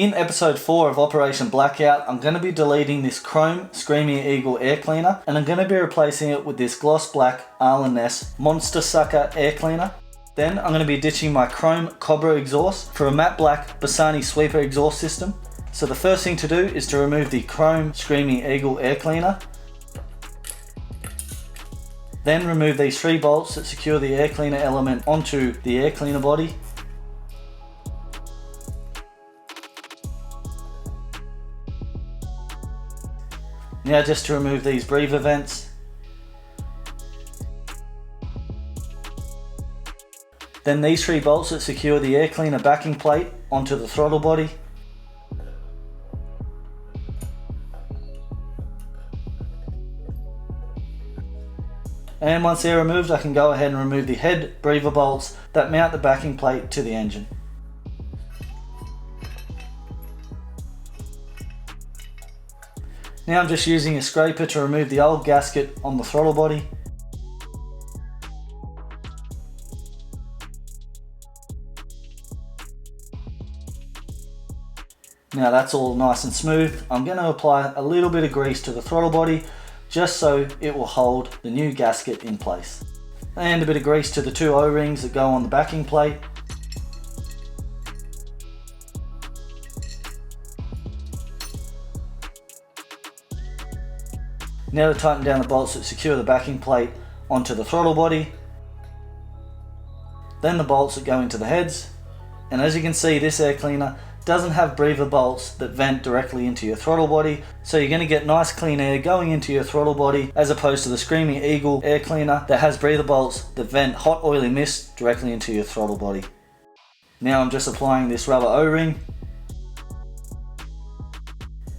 In episode 4 of Operation Blackout, I'm going to be deleting this chrome Screaming Eagle air cleaner, and I'm going to be replacing it with this gloss black Arlen Ness Monster Sucker air cleaner. Then I'm going to be ditching my chrome Cobra exhaust for a matte black Bassani sweeper exhaust system. So the first thing to do is to remove the chrome Screaming Eagle air cleaner. Then remove these 3 bolts that secure the air cleaner element onto the air cleaner body. Now just to remove these breather vents. Then these 3 bolts that secure the air cleaner backing plate onto the throttle body. And once they're removed, I can go ahead and remove the head breather bolts that mount the backing plate to the engine. Now I'm just using a scraper to remove the old gasket on the throttle body. Now that's all nice and smooth. I'm going to apply a little bit of grease to the throttle body just so it will hold the new gasket in place. And a bit of grease to the 2 O-rings that go on the backing plate. Now to tighten down the bolts that secure the backing plate onto the throttle body. Then the bolts that go into the heads. And as you can see, this air cleaner doesn't have breather bolts that vent directly into your throttle body, so you're going to get nice clean air going into your throttle body, as opposed to the Screaming Eagle air cleaner that has breather bolts that vent hot oily mist directly into your throttle body. Now I'm just applying this rubber O-ring.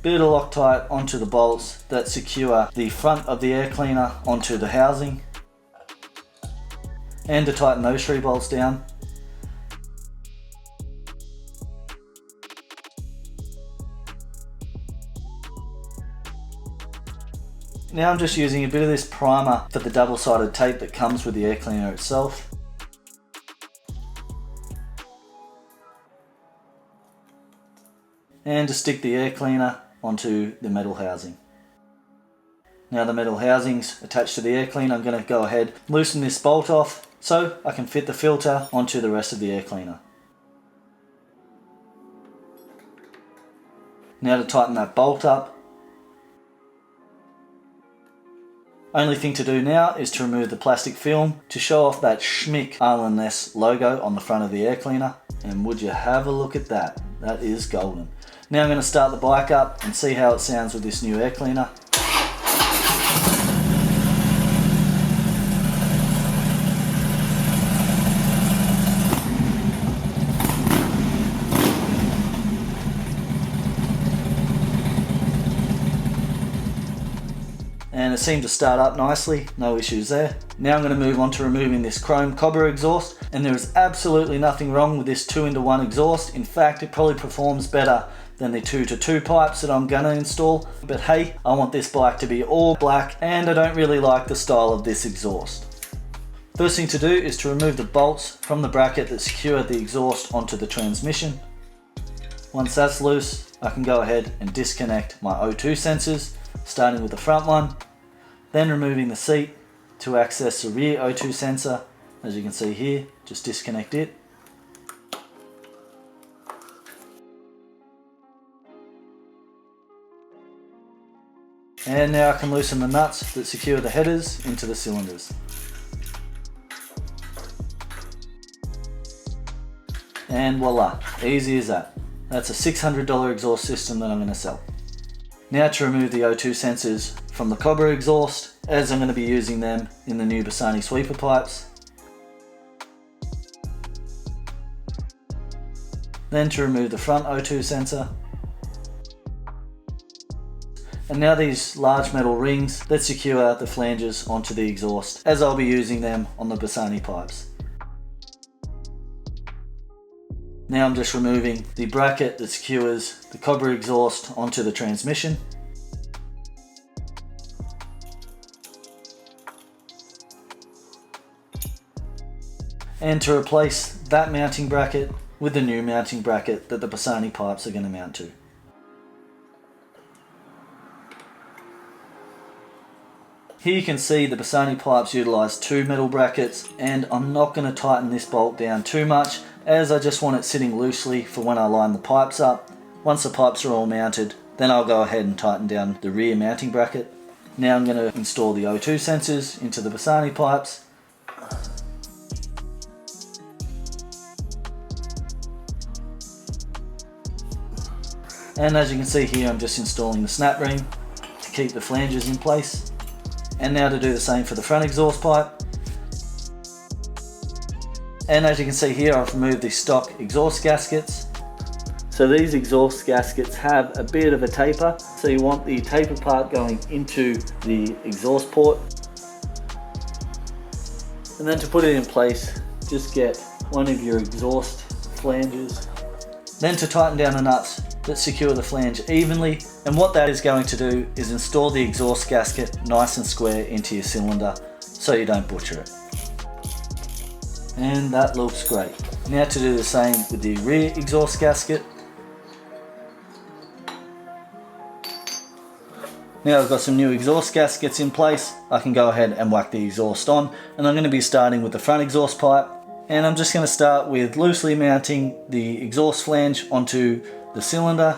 Bit of Loctite onto the bolts that secure the front of the air cleaner onto the housing. And to tighten those 3 bolts down. Now I'm just using a bit of this primer for the double-sided tape that comes with the air cleaner itself. And to stick the air cleaner onto the metal housing. Now the metal housing's attached to the air cleaner. I'm going to go ahead and loosen this bolt off so I can fit the filter onto the rest of the air cleaner. Now to tighten that bolt up. Only thing to do now is to remove the plastic film to show off that schmick Arlen Ness logo on the front of the air cleaner. And would you have a look at that? That is golden. Now I'm going to start the bike up and see how it sounds with this new air cleaner. And it seemed to start up nicely, no issues there. Now I'm going to move on to removing this chrome Cobra exhaust, and there is absolutely nothing wrong with this 2-in-1 exhaust. In fact, it probably performs better than the 2-to-2 pipes that I'm going to install. But hey, I want this bike to be all black, and I don't really like the style of this exhaust. First thing to do is to remove the bolts from the bracket that secure the exhaust onto the transmission. Once that's loose, I can go ahead and disconnect my O2 sensors, starting with the front one, then removing the seat to access the rear O2 sensor. As you can see here, just disconnect it. And now I can loosen the nuts that secure the headers into the cylinders. And voila, easy as that. That's a $600 exhaust system that I'm going to sell. Now to remove the O2 sensors from the Cobra exhaust, as I'm going to be using them in the new Bassani sweeper pipes. Then to remove the front O2 sensor. And now these large metal rings that secure the flanges onto the exhaust, as I'll be using them on the Bassani pipes. Now I'm just removing the bracket that secures the Cobra exhaust onto the transmission. And to replace that mounting bracket, with the new mounting bracket that the Bassani pipes are going to mount to. Here you can see the Bassani pipes utilise 2 metal brackets, and I'm not going to tighten this bolt down too much as I just want it sitting loosely for when I line the pipes up. Once the pipes are all mounted, then I'll go ahead and tighten down the rear mounting bracket. Now I'm going to install the O2 sensors into the Bassani pipes. And as you can see here, I'm just installing the snap ring to keep the flanges in place. And now to do the same for the front exhaust pipe. And as you can see here, I've removed the stock exhaust gaskets. So these exhaust gaskets have a bit of a taper, so you want the taper part going into the exhaust port. And then to put it in place, just get one of your exhaust flanges. Then to tighten down the nuts that secure the flange evenly, and what that is going to do is install the exhaust gasket nice and square into your cylinder so you don't butcher it. And that looks great. Now to do the same with the rear exhaust gasket. Now I've got some new exhaust gaskets in place, I can go ahead and whack the exhaust on, and I'm going to be starting with the front exhaust pipe. And I'm just going to start with loosely mounting the exhaust flange onto the cylinder.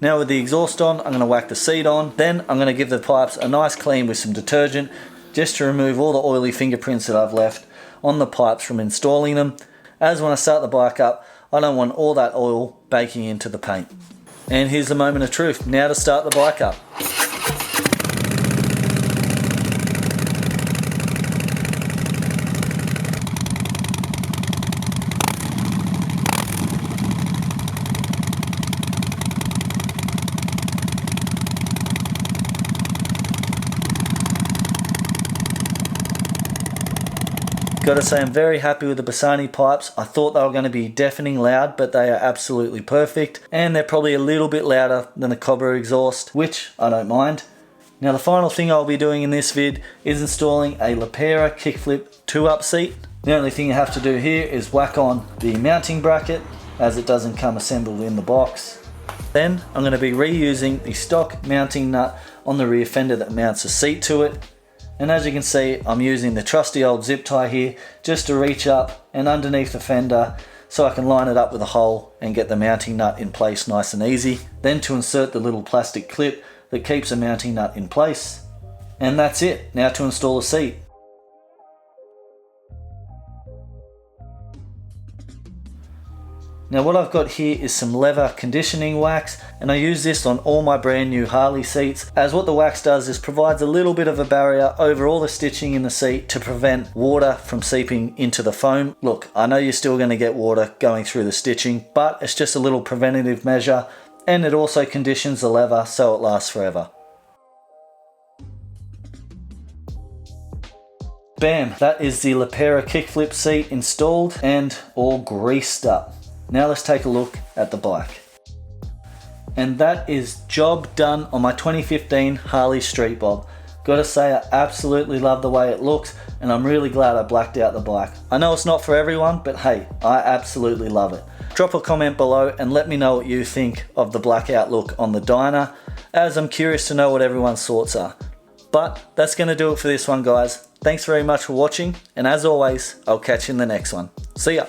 Now with the exhaust on, I'm going to whack the seat on. Then I'm going to give the pipes a nice clean with some detergent just to remove all the oily fingerprints that I've left on the pipes from installing them. As when I start the bike up, I don't want all that oil baking into the paint. And here's the moment of truth. Now to start the bike up. Gotta say, I'm very happy with the Bassani pipes. I thought they were going to be deafening loud, but they are absolutely perfect. And they're probably a little bit louder than the Cobra exhaust, which I don't mind. Now the final thing I'll be doing in this vid is installing a Lepera kickflip 2-up seat. The only thing you have to do here is whack on the mounting bracket, as it doesn't come assembled in the box. Then I'm going to be reusing the stock mounting nut on the rear fender that mounts a seat to it. And as you can see, I'm using the trusty old zip tie here just to reach up and underneath the fender so I can line it up with a hole and get the mounting nut in place nice and easy. Then to insert the little plastic clip that keeps the mounting nut in place. And that's it. Now to install the seat. Now what I've got here is some leather conditioning wax, and I use this on all my brand new Harley seats, as what the wax does is provides a little bit of a barrier over all the stitching in the seat to prevent water from seeping into the foam. Look, I know you're still going to get water going through the stitching, but it's just a little preventative measure, and it also conditions the leather so it lasts forever. Bam, that is the Lepera kickflip seat installed and all greased up. Now let's take a look at the bike. And that is job done on my 2015 Harley Street Bob. Gotta say, I absolutely love the way it looks, and I'm really glad I blacked out the bike. I know it's not for everyone, but hey, I absolutely love it. Drop a comment below and let me know what you think of the blackout look on the Dyna, as I'm curious to know what everyone's thoughts are. But that's gonna do it for this one, guys. Thanks very much for watching, and as always, I'll catch you in the next one. See ya.